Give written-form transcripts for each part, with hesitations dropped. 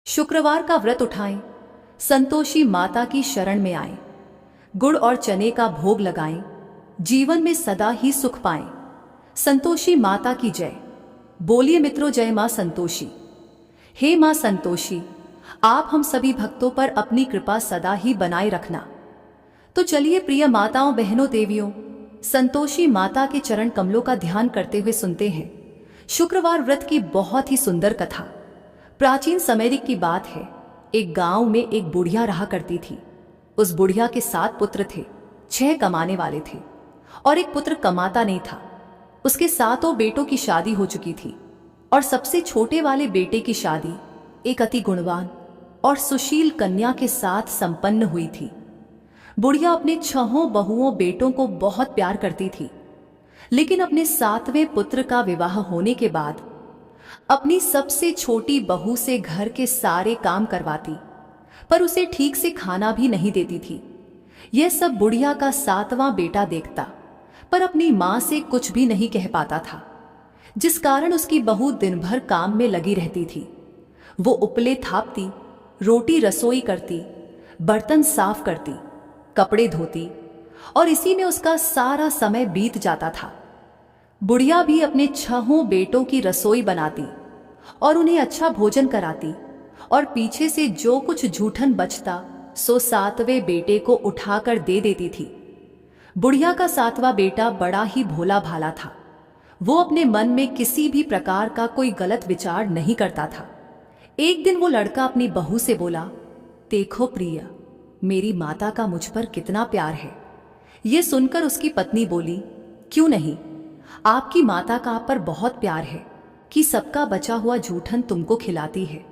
शुक्रवार का व्रत उठाएं, संतोषी माता की शरण में आएं, गुड़ और चने का भोग लगाएं, जीवन में सदा ही सुख पाएं। संतोषी माता की जय। बोलिए मित्रों, जय मां संतोषी। हे मां संतोषी, आप हम सभी भक्तों पर अपनी कृपा सदा ही बनाए रखना। तो चलिए प्रिय माताओं, बहनों, देवियों, संतोषी माता के चरण कमलों का ध्यान करते हुए सुनते हैं शुक्रवार व्रत की बहुत ही सुंदर कथा। प्राचीन समय की बात है। एक गांव में एक बुढ़िया रहा करती थी। उस बुढ़िया के 7 पुत्र थे। 6 कमाने वाले थे और एक पुत्र कमाता नहीं था। उसके 7 बेटों की शादी हो चुकी थी और सबसे छोटे वाले बेटे की शादी एक अति गुणवान और सुशील कन्या के साथ संपन्न हुई थी। बुढ़िया अपने 6 बहुओं बेटों को बहुत प्यार करती थी, लेकिन अपने 7वें पुत्र का विवाह होने के बाद अपनी सबसे छोटी बहू से घर के सारे काम करवाती, पर उसे ठीक से खाना भी नहीं देती थी। यह सब बुढ़िया का 7वां बेटा देखता, पर अपनी मां से कुछ भी नहीं कह पाता था, जिस कारण उसकी बहू दिन भर काम में लगी रहती थी। वो उपले थापती, रोटी रसोई करती, बर्तन साफ करती, कपड़े धोती और इसी में उसका सारा समय बीत जाता था। बुढ़िया भी अपने 6 बेटों की रसोई बनाती और उन्हें अच्छा भोजन कराती, और पीछे से जो कुछ जूठन बचता सो 7वें बेटे को उठाकर दे देती थी। बुढ़िया का 7वां बेटा बड़ा ही भोला भाला था। वो अपने मन में किसी भी प्रकार का कोई गलत विचार नहीं करता था। एक दिन वो लड़का अपनी बहू से बोला, देखो प्रिया, मेरी माता का मुझ पर कितना प्यार है। ये सुनकर उसकी पत्नी बोली, क्यों नहीं, आपकी माता का आप पर बहुत प्यार है कि सबका बचा हुआ जूठन तुमको खिलाती है।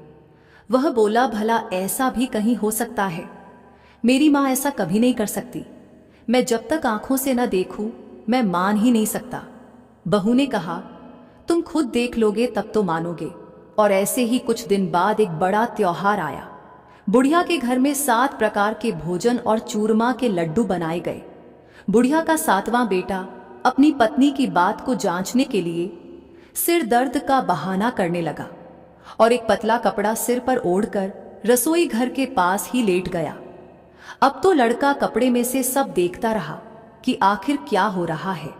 वह बोला, भला ऐसा भी कहीं हो सकता है? मेरी माँ ऐसा कभी नहीं कर सकती। मैं जब तक आंखों से न देखूं, मैं मान ही नहीं सकता। बहू ने कहा, तुम खुद देख लोगे तब तो मानोगे। और ऐसे ही कुछ दिन बाद एक बड़ा त्योहार आया। बुढ़िया के घर में 7 प्रकार के भोजन और चूरमा के लड्डू बनाए गए। बुढ़िया का 7वां बेटा अपनी पत्नी की बात को जांचने के लिए सिर दर्द का बहाना करने लगा और एक पतला कपड़ा सिर पर ओढ़कर रसोई घर के पास ही लेट गया। अब तो लड़का कपड़े में से सब देखता रहा कि आखिर क्या हो रहा है।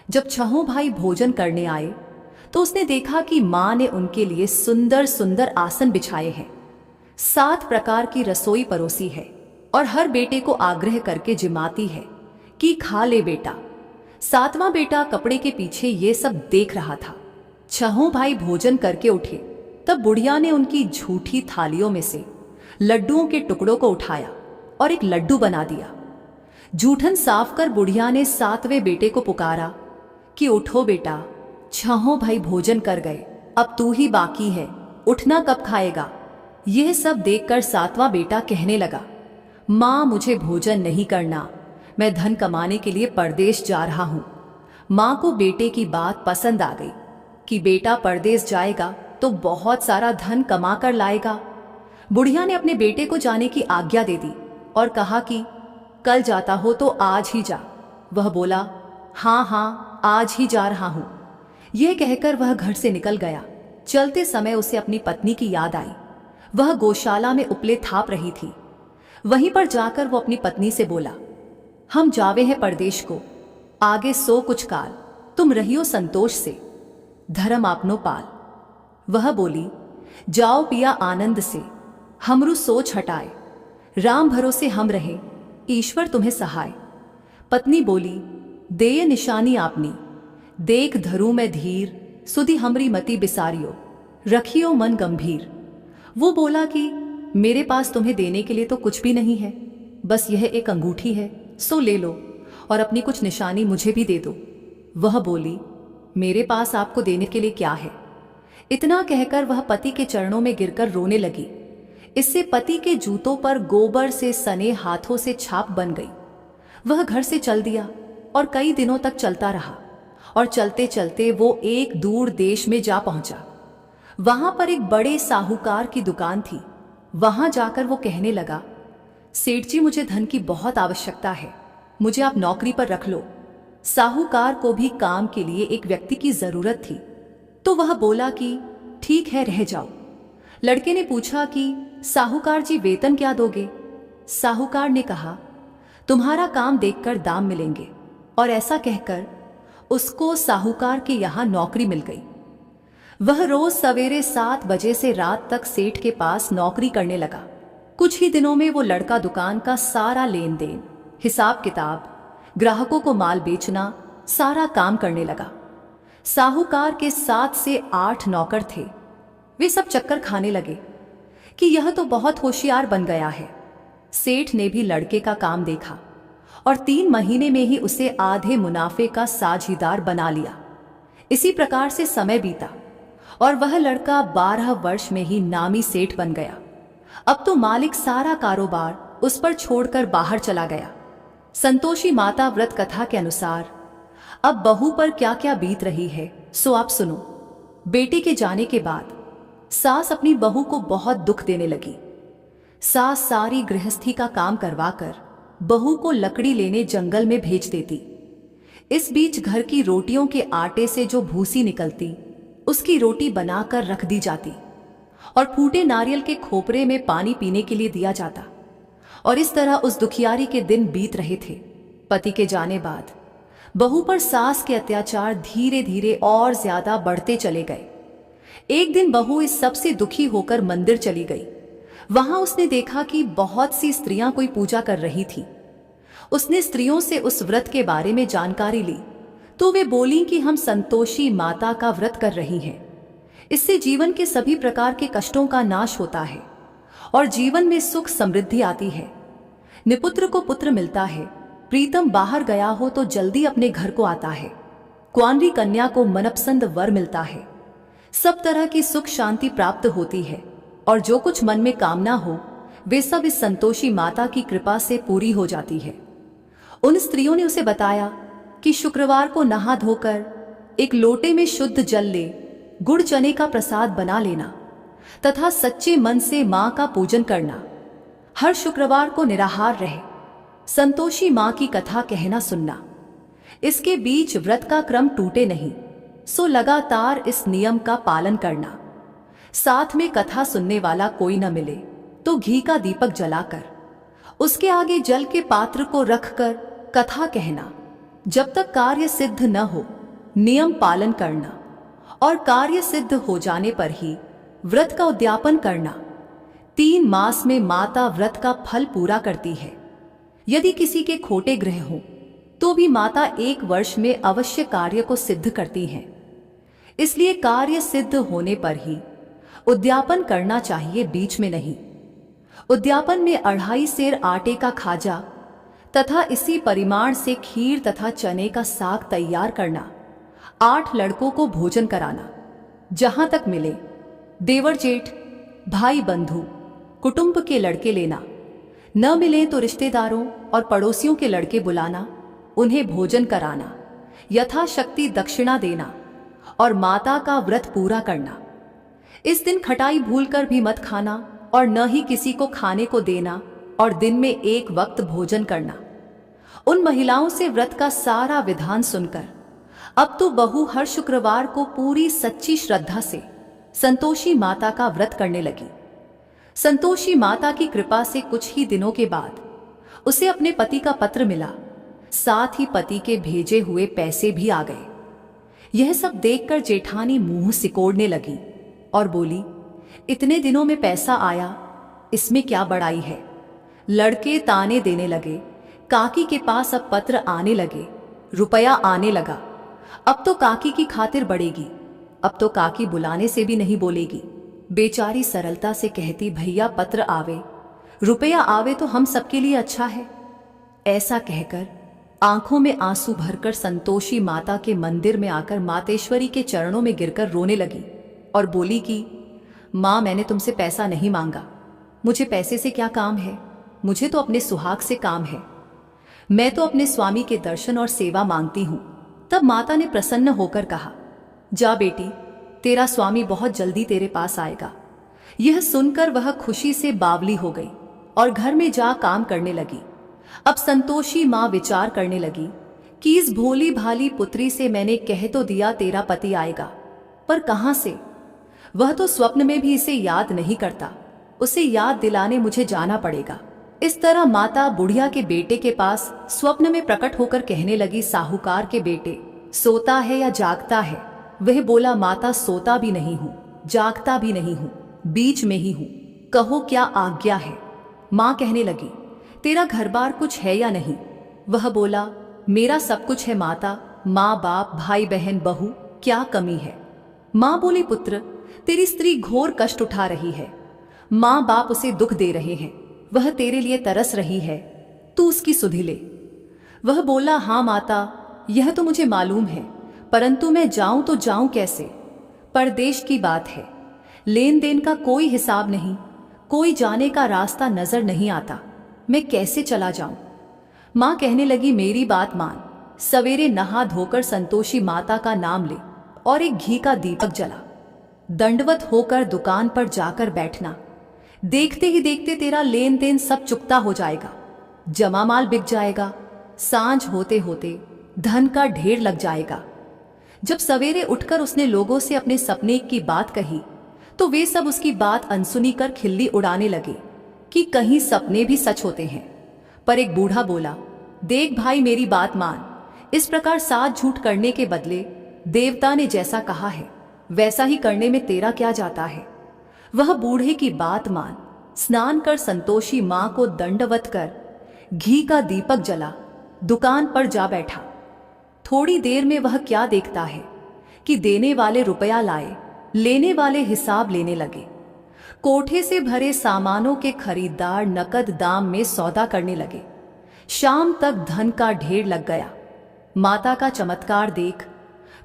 जब 6 भाई भोजन करने आए तो उसने देखा कि मां ने उनके लिए सुंदर सुंदर आसन बिछाए हैं, 7 प्रकार की रसोई परोसी है और हर बेटे को आग्रह करके जिमाती है कि खा ले बेटा। 7वां बेटा कपड़े के पीछे ये सब देख रहा था। 6 भाई भोजन करके उठे तब बुढ़िया ने उनकी झूठी थालियों में से लड्डुओं के टुकड़ों को उठाया और एक लड्डू बना दिया। जूठन साफ कर बुढ़िया ने 7वें बेटे को पुकारा कि उठो बेटा, 6 भाई भोजन कर गए, अब तू ही बाकी है, उठना कब खाएगा? यह सब देखकर 7वां बेटा कहने लगा, मां मुझे भोजन नहीं करना, मैं धन कमाने के लिए परदेश जा रहा हूं। मां को बेटे की बात पसंद आ गई कि बेटा परदेश जाएगा तो बहुत सारा धन कमा कर लाएगा। बुढ़िया ने अपने बेटे को जाने की आज्ञा दे दी और कहा कि कल जाता हो तो आज ही जा। वह बोला, हाँ हाँ, आज ही जा रहा हूं। यह कहकर वह घर से निकल गया। चलते समय उसे अपनी पत्नी की याद आई। वह गौशाला में उपले थाप रही थी। वहीं पर जाकर वो अपनी पत्नी से बोला, हम जावे हैं परदेश को, आगे सो कुछ काल, तुम रहियो संतोष से, धर्म आपनो पाल। वह बोली, जाओ पिया आनंद से, हमरु सोच हटाए, राम भरोसे हम रहे, ईश्वर तुम्हें सहाय। पत्नी बोली, देय निशानी आपनी, देख धरू मैं धीर, सुधि हमरी मति बिसारियो, रखियो मन गंभीर। वो बोला कि मेरे पास तुम्हें देने के लिए तो कुछ भी नहीं है, बस यह एक अंगूठी है, सो ले लो और अपनी कुछ निशानी मुझे भी दे दो। वह बोली, मेरे पास आपको देने के लिए क्या है? इतना कहकर वह पति के चरणों में गिरकर रोने लगी। इससे पति के जूतों पर गोबर से सने हाथों से छाप बन गई। वह घर से चल दिया और कई दिनों तक चलता रहा और चलते चलते वो एक दूर देश में जा पहुंचा। वहां पर एक बड़े साहूकार की दुकान थी। वहां जाकर वो कहने लगा, सेठ जी, मुझे धन की बहुत आवश्यकता है, मुझे आप नौकरी पर रख लो। साहूकार को भी काम के लिए एक व्यक्ति की जरूरत थी, तो वह बोला कि ठीक है, रह जाओ। लड़के ने पूछा कि साहूकार जी वेतन क्या दोगे? साहूकार ने कहा, तुम्हारा काम देखकर दाम मिलेंगे। और ऐसा कहकर उसको साहूकार के यहाँ नौकरी मिल गई। वह रोज सवेरे 7 बजे से रात तक सेठ के पास नौकरी करने लगा। कुछ ही दिनों में वो लड़का दुकान का सारा लेन देन, हिसाब किताब, ग्राहकों को माल बेचना, सारा काम करने लगा। साहूकार के 7 से 8 नौकर थे। वे सब चक्कर खाने लगे कि यह तो बहुत होशियार बन गया है। सेठ ने भी लड़के का काम देखा और 3 महीने में ही उसे आधे मुनाफे का साझीदार बना लिया। इसी प्रकार से समय बीता और वह लड़का 12 वर्ष में ही नामी सेठ बन गया। अब तो मालिक सारा कारोबार उस पर छोड़कर बाहर चला गया। संतोषी माता व्रत कथा के अनुसार अब बहू पर क्या क्या बीत रही है सो आप सुनो। बेटे के जाने के बाद सास अपनी बहू को बहुत दुख देने लगी। सास सारी गृहस्थी का काम करवाकर बहू को लकड़ी लेने जंगल में भेज देती। इस बीच घर की रोटियों के आटे से जो भूसी निकलती उसकी रोटी बनाकर रख दी जाती और फूटे नारियल के खोपरे में पानी पीने के लिए दिया जाता। और इस तरह उस दुखियारी के दिन बीत रहे थे। पति के जाने बाद बहू पर सास के अत्याचार धीरे धीरे और ज्यादा बढ़ते चले गए। एक दिन बहू इस सब से दुखी होकर मंदिर चली गई। वहां उसने देखा कि बहुत सी स्त्रियां कोई पूजा कर रही थी। उसने स्त्रियों से उस व्रत के बारे में जानकारी ली तो वे बोली कि हम संतोषी माता का व्रत कर रही हैं। इससे जीवन के सभी प्रकार के कष्टों का नाश होता है और जीवन में सुख समृद्धि आती है। निपुत्र को पुत्र मिलता है, प्रीतम बाहर गया हो तो जल्दी अपने घर को आता है, कुंवारी कन्या को मनपसंद वर मिलता है, सब तरह की सुख शांति प्राप्त होती है और जो कुछ मन में कामना हो वे सब इस संतोषी माता की कृपा से पूरी हो जाती है। उन स्त्रियों ने उसे बताया कि शुक्रवार को नहा धोकर एक लोटे में शुद्ध जल ले, गुड़ चने का प्रसाद बना लेना तथा सच्चे मन से मां का पूजन करना। हर शुक्रवार को निराहार रहे, संतोषी मां की कथा कहना सुनना। इसके बीच व्रत का क्रम टूटे नहीं, सो लगातार इस नियम का पालन करना। साथ में कथा सुनने वाला कोई न मिले तो घी का दीपक जलाकर उसके आगे जल के पात्र को रखकर कथा कहना। जब तक कार्य सिद्ध न हो नियम पालन करना और कार्य सिद्ध हो जाने पर ही व्रत का उद्यापन करना। 3 मास में माता व्रत का फल पूरा करती है। यदि किसी के खोटे ग्रह हो तो भी माता 1 वर्ष में अवश्य कार्य को सिद्ध करती हैं। इसलिए कार्य सिद्ध होने पर ही उद्यापन करना चाहिए, बीच में नहीं। उद्यापन में 2.5 सेर आटे का खाजा तथा इसी परिमाण से खीर तथा चने का साग तैयार करना। 8 लड़कों को भोजन कराना। जहां तक मिले देवर जेठ, भाई बंधु, कुटुंब के लड़के लेना। न मिले तो रिश्तेदारों और पड़ोसियों के लड़के बुलाना, उन्हें भोजन कराना, यथाशक्ति दक्षिणा देना और माता का व्रत पूरा करना। इस दिन खटाई भूलकर भी मत खाना और न ही किसी को खाने को देना और दिन में 1 वक्त भोजन करना। उन महिलाओं से व्रत का सारा विधान सुनकर अब तो बहू हर शुक्रवार को पूरी सच्ची श्रद्धा से संतोषी माता का व्रत करने लगी। संतोषी माता की कृपा से कुछ ही दिनों के बाद उसे अपने पति का पत्र मिला, साथ ही पति के भेजे हुए पैसे भी आ गए। यह सब देखकर जेठानी मुंह सिकोड़ने लगी और बोली, इतने दिनों में पैसा आया, इसमें क्या बड़ाई है। लड़के ताने देने लगे। काकी के पास अब पत्र आने लगे, रुपया आने लगा। अब तो काकी की खातिर बढ़ेगी। अब तो काकी बुलाने से भी नहीं बोलेगी। बेचारी सरलता से कहती, भैया पत्र आवे, रुपया आवे तो हम सबके लिए अच्छा है। ऐसा कहकर आंखों में आंसू भरकर संतोषी माता के मंदिर में आकर मातेश्वरी के चरणों में गिरकर रोने लगी और बोली कि माँ, मैंने तुमसे पैसा नहीं मांगा, मुझे पैसे से क्या काम है, मुझे तो अपने सुहाग से काम है। मैं तो अपने स्वामी के दर्शन और सेवा मांगती हूं। तब माता ने प्रसन्न होकर कहा, जा बेटी, तेरा स्वामी बहुत जल्दी तेरे पास आएगा। यह सुनकर वह खुशी से बावली हो गई और घर में जा काम करने लगी। अब संतोषी माँ विचार करने लगी कि इस भोली भाली पुत्री से मैंने कह तो दिया तेरा पति आएगा, पर कहां से। वह तो स्वप्न में भी इसे याद नहीं करता। उसे याद दिलाने मुझे जाना पड़ेगा। इस तरह माता बुढ़िया के बेटे के पास स्वप्न में प्रकट होकर कहने लगी, साहूकार के बेटे, सोता है या जागता है? वह बोला, माता सोता भी नहीं हूं, जागता भी नहीं हूं, बीच में ही हूं, कहो क्या आज्ञा है? माँ कहने लगी, तेरा घर बार कुछ है या नहीं? वह बोला, मेरा सब कुछ है माता, माँ बाप भाई बहन बहू, क्या कमी है? माँ बोली, पुत्र, तेरी स्त्री घोर कष्ट उठा रही है, माँ बाप उसे दुख दे रहे हैं, वह तेरे लिए तरस रही है, तू उसकी सुधि ले। वह बोला, हाँ माता, यह तो मुझे मालूम है, परंतु मैं जाऊं तो जाऊं कैसे? परदेश की बात है, लेन देन का कोई हिसाब नहीं, कोई जाने का रास्ता नजर नहीं आता, मैं कैसे चला जाऊं? माँ कहने लगी, मेरी बात मान, सवेरे नहा धोकर संतोषी माता का नाम ले और एक घी का दीपक जला, दंडवत होकर दुकान पर जाकर बैठना। देखते ही देखते तेरा लेन देन सब चुकता हो जाएगा, जमा माल बिक जाएगा, सांझ होते होते धन का ढेर लग जाएगा। जब सवेरे उठकर उसने लोगों से अपने सपने की बात कही तो वे सब उसकी बात अनसुनी कर खिल्ली उड़ाने लगे कि कहीं सपने भी सच होते हैं। पर एक बूढ़ा बोला, देख भाई, मेरी बात मान, इस प्रकार साथ झूठ करने के बदले देवता ने जैसा कहा है वैसा ही करने में तेरा क्या जाता है? वह बूढ़े की बात मान स्नान कर संतोषी माँ को दंडवत कर घी का दीपक जला दुकान पर जा बैठा। थोड़ी देर में वह क्या देखता है कि देने वाले रुपया लाए, लेने वाले हिसाब लेने लगे। कोठे से भरे सामानों के खरीदार नकद दाम में सौदा करने लगे। शाम तक धन का ढेर लग गया। माता का चमत्कार देख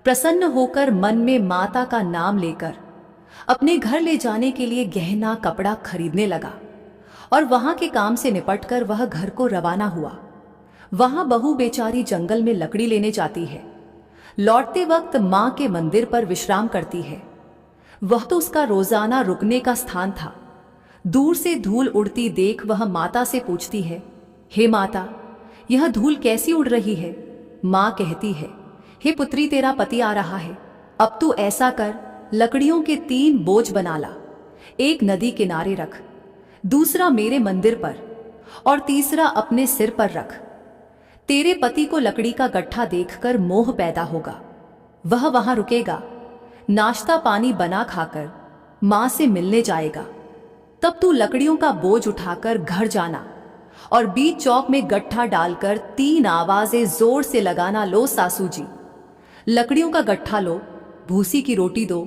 प्रसन्न होकर मन में माता का नाम लेकर अपने घर ले जाने के लिए गहना कपड़ा खरीदने लगा और वहां के काम से निपटकर वह घर को रवाना हुआ। वहां बहू बेचारी जंगल में लकड़ी लेने जाती है। लौटते वक्त मां के मंदिर पर विश्राम करती है। वह तो उसका रोजाना रुकने का स्थान था। दूर से धूल उड़ती देख वह माता से पूछती है, हे माता, यह धूल कैसी उड़ रही है? मां कहती है, हे पुत्री, तेरा पति आ रहा है, अब तू ऐसा कर, लकड़ियों के 3 बोझ बना ला, एक नदी किनारे रख, दूसरा मेरे मंदिर पर और तीसरा अपने सिर पर रख। तेरे पति को लकड़ी का गट्ठा देखकर मोह पैदा होगा, वह वहां रुकेगा, नाश्ता पानी बना खाकर मां से मिलने जाएगा। तब तू लकड़ियों का बोझ उठाकर घर जाना और बीच चौक में गट्ठा डालकर 3 आवाजें जोर से लगाना, लो सासू जी, लकड़ियों का गट्ठा लो, भूसी की रोटी दो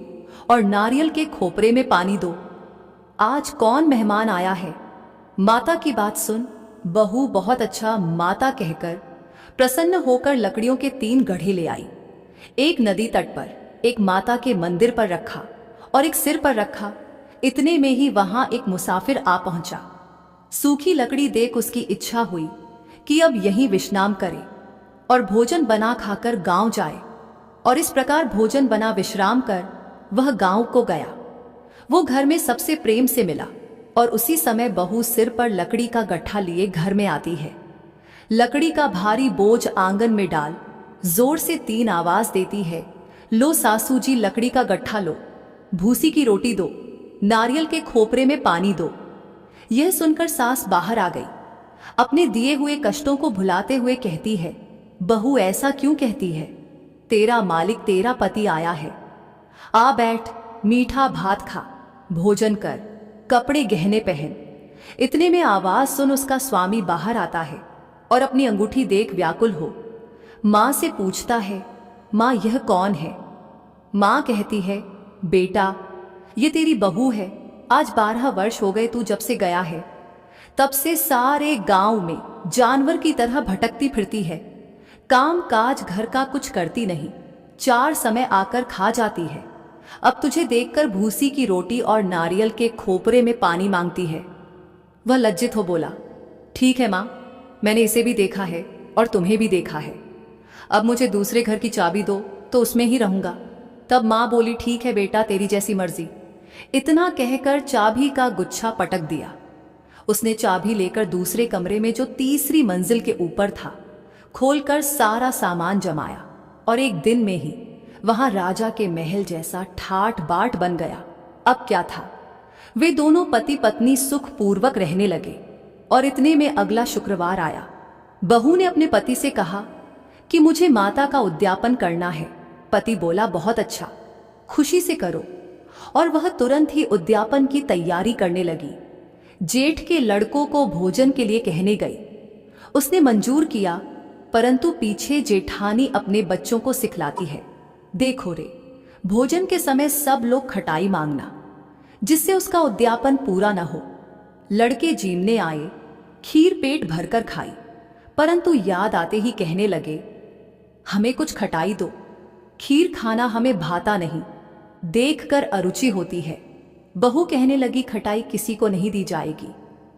और नारियल के खोपरे में पानी दो। आज कौन मेहमान आया है? माता की बात सुन। बहू बहुत अच्छा माता कहकर प्रसन्न होकर लकड़ियों के 3 गढ़े ले आई। एक नदी तट पर, एक माता के मंदिर पर रखा और एक सिर पर रखा। इतने में ही वहां एक मुसाफिर आ पहुंचा। सूखी लकड़ी देख उसकी इच्छा हुई कि अब यहीं विश्राम करे और भोजन बना खाकर गांव जाए। और इस प्रकार भोजन बना विश्राम कर वह गांव को गया। वो घर में सबसे प्रेम से मिला और उसी समय बहू सिर पर लकड़ी का गट्ठा लिए घर में आती है। लकड़ी का भारी बोझ आंगन में डाल जोर से 3 आवाज देती है, लो सासू जी, लकड़ी का गट्ठा लो, भूसी की रोटी दो, नारियल के खोपरे में पानी दो। यह सुनकर सास बाहर आ गई। अपने दिए हुए कष्टों को भुलाते हुए कहती है, बहू ऐसा क्यों कहती है? तेरा मालिक, तेरा पति आया है, आ बैठ, मीठा भात खा, भोजन कर, कपड़े गहने पहन। इतने में आवाज सुन उसका स्वामी बाहर आता है और अपनी अंगूठी देख व्याकुल हो मां से पूछता है, मां यह कौन है? मां कहती है, बेटा ये तेरी बहू है, आज 12 वर्ष हो गए तू जब से गया है, तब से सारे गांव में जानवर की तरह भटकती फिरती है, काम काज घर का कुछ करती नहीं, 4 समय आकर खा जाती है। अब तुझे देखकर भूसी की रोटी और नारियल के खोपरे में पानी मांगती है। वह लज्जित हो बोला, ठीक है मां, मैंने इसे भी देखा है और तुम्हें भी देखा है, अब मुझे दूसरे घर की चाबी दो तो उसमें ही रहूंगा। तब मां बोली, ठीक है बेटा, तेरी जैसी मर्जी। इतना कहकर चाबी का गुच्छा पटक दिया। उसने चाबी लेकर दूसरे कमरे में जो तीसरी मंजिल के ऊपर था खोलकर सारा सामान जमाया और एक दिन में ही वहां राजा के महल जैसा ठाठ बाट बन गया। अब क्या था, वे दोनों पति पत्नी सुखपूर्वक रहने लगे। और इतने में अगला शुक्रवार आया। बहू ने अपने पति से कहा कि मुझे माता का उद्यापन करना है। पति बोला, बहुत अच्छा, खुशी से करो। और वह तुरंत ही उद्यापन की तैयारी करने लगी। जेठ के लड़कों को भोजन के लिए कहने गई। उसने मंजूर किया, परंतु पीछे जेठानी अपने बच्चों को सिखलाती है, देखो रे, भोजन के समय सब लोग खटाई मांगना, जिससे उसका उद्यापन पूरा न हो। लड़के जीमने आए, खीर पेट भरकर खाई, परंतु याद आते ही कहने लगे, हमें कुछ खटाई दो, खीर खाना हमें भाता नहीं, देखकर अरुचि होती है। बहू कहने लगी, खटाई किसी को नहीं दी जाएगी,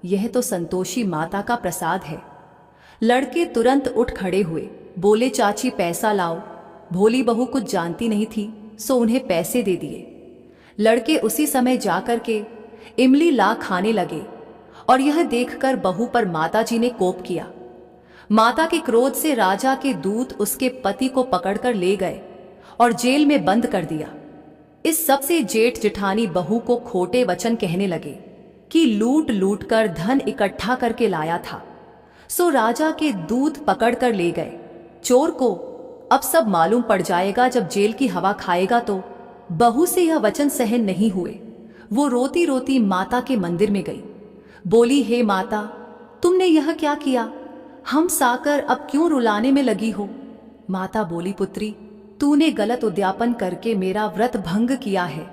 यह तो संतोषी माता का प्रसाद है। लड़के तुरंत उठ खड़े हुए, बोले, चाची पैसा लाओ। भोली बहू कुछ जानती नहीं थी, सो उन्हें पैसे दे दिए। लड़के उसी समय जाकर के इमली ला खाने लगे। और यह देखकर बहू पर माताजी ने कोप किया। माता के क्रोध से राजा के दूत उसके पति को पकड़कर ले गए और जेल में बंद कर दिया। इस सब से जेठ जेठानी बहू को खोटे वचन कहने लगे कि लूट लूट कर धन इकट्ठा करके लाया था। सो राजा के दूत पकड़कर ले गए चोर को। अब सब मालूम पड़ जाएगा जब जेल की हवा खाएगा। तो बहू से यह वचन सहन नहीं हुए। वो रोती रोती माता के मंदिर में गई। बोली, हे माता, तुमने यह क्या किया? हम साकर अब क्यों रुलाने में लगी हो? माता बोली, पुत्री, तूने गलत उद्यापन करके मेरा व्रत भंग किया है।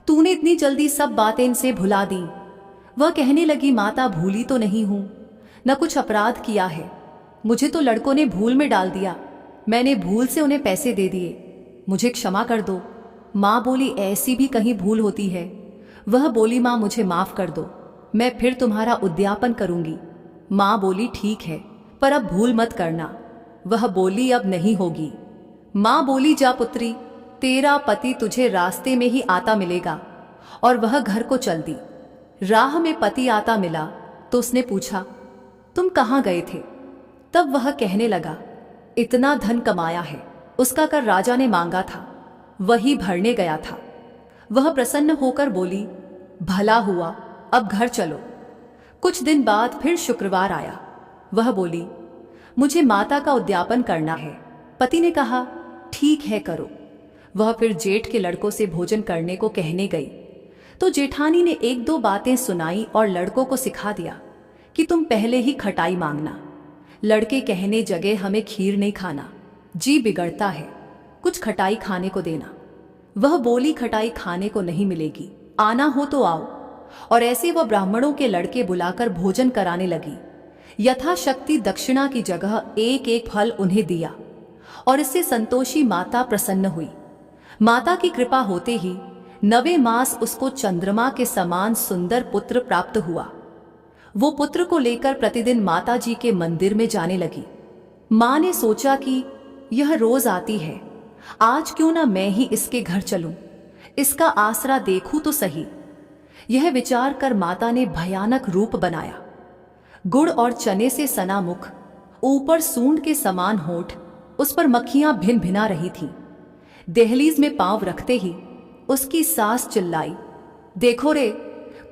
तूने इतनी जल्दी सब बातें इनसे भुला दी। वह कहने लगी, माता, भूली तो नहीं हूं, न कुछ अपराध किया है। मुझे तो लड़कों ने भूल में डाल दिया। मैंने भूल से उन्हें पैसे दे दिए, मुझे क्षमा कर दो। माँ बोली, ऐसी भी कहीं भूल होती है? वह बोली, माँ, मुझे माफ कर दो, मैं फिर तुम्हारा उद्यापन करूंगी। माँ बोली, ठीक है, पर अब भूल मत करना। वह बोली, अब नहीं होगी। माँ बोली, जा पुत्री, तेरा पति तुझे रास्ते में ही आता मिलेगा। और वह घर को चल दी। राह में पति आता मिला तो उसने पूछा, तुम कहाँ गए थे? तब वह कहने लगा, इतना धन कमाया है, उसका कर राजा ने मांगा था, वही भरने गया था। वह प्रसन्न होकर बोली, भला हुआ, अब घर चलो। कुछ दिन बाद फिर शुक्रवार आया। वह बोली, मुझे माता का उद्यापन करना है। पति ने कहा, ठीक है, करो। वह फिर जेठ के लड़कों से भोजन करने को कहने गई तो जेठानी ने एक दो बातें सुनाई और लड़कों को सिखा दिया कि तुम पहले ही खटाई मांगना। लड़के कहने जगह, हमें खीर नहीं खाना, जी बिगड़ता है, कुछ खटाई खाने को देना। वह बोली, खटाई खाने को नहीं मिलेगी, आना हो तो आओ। और ऐसे वह ब्राह्मणों के लड़के बुलाकर भोजन कराने लगी। यथाशक्ति दक्षिणा की जगह एक एक फल उन्हें दिया और इससे संतोषी माता प्रसन्न हुई। माता की कृपा होते ही 9वें मास उसको चंद्रमा के समान सुंदर पुत्र प्राप्त हुआ। वो पुत्र को लेकर प्रतिदिन माता जी के मंदिर में जाने लगी। माँ ने सोचा कि यह रोज आती है, आज क्यों ना मैं ही इसके घर चलूं, इसका आसरा देखूं तो सही। यह विचार कर माता ने भयानक रूप बनाया। गुड़ और चने से सना मुख, ऊपर सूंड के समान होठ, उस पर मक्खियां भिन भिना रही थीं। दहलीज में पांव रखते ही उसकी सास चिल्लाई, देखो रे,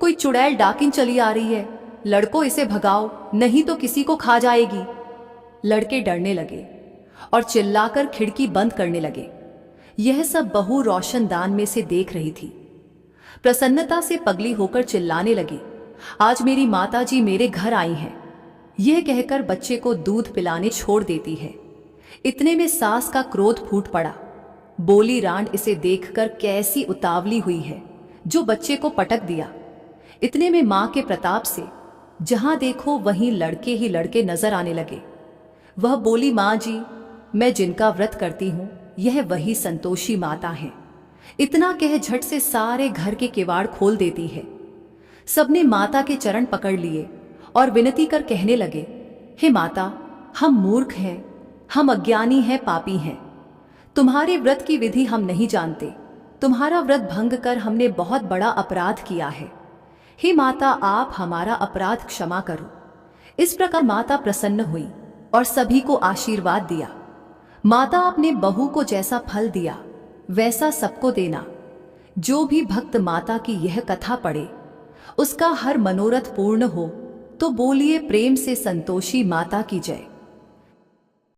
कोई चुड़ैल डाकिन चली आ रही है, लड़कों इसे भगाओ, नहीं तो किसी को खा जाएगी। लड़के डरने लगे और चिल्लाकर खिड़की बंद करने लगे। यह सब बहू रोशनदान में से देख रही थी। प्रसन्नता से पगली होकर चिल्लाने लगी, आज मेरी माताजी मेरे घर आई हैं। यह कहकर बच्चे को दूध पिलाने छोड़ देती है। इतने में सास का क्रोध फूट पड़ा। बोली, रांड इसे देखकर कैसी उतावली हुई है जो बच्चे को पटक दिया। इतने में मां के प्रताप से जहां देखो वहीं लड़के ही लड़के नजर आने लगे। वह बोली, मां जी, मैं जिनका व्रत करती हूं यह वही संतोषी माता है। इतना कह झट से सारे घर के किवाड़ खोल देती है। सबने माता के चरण पकड़ लिए और विनती कर कहने लगे, हे माता, हम मूर्ख हैं, हम अज्ञानी हैं, पापी हैं। तुम्हारे व्रत की विधि हम नहीं जानते। तुम्हारा व्रत भंग कर हमने बहुत बड़ा अपराध किया है। हे माता, आप हमारा अपराध क्षमा करो। इस प्रकार माता प्रसन्न हुई और सभी को आशीर्वाद दिया। माता अपने बहू को जैसा फल दिया वैसा सबको देना। जो भी भक्त माता की यह कथा पढ़े उसका हर मनोरथ पूर्ण हो। तो बोलिए प्रेम से संतोषी माता की जय।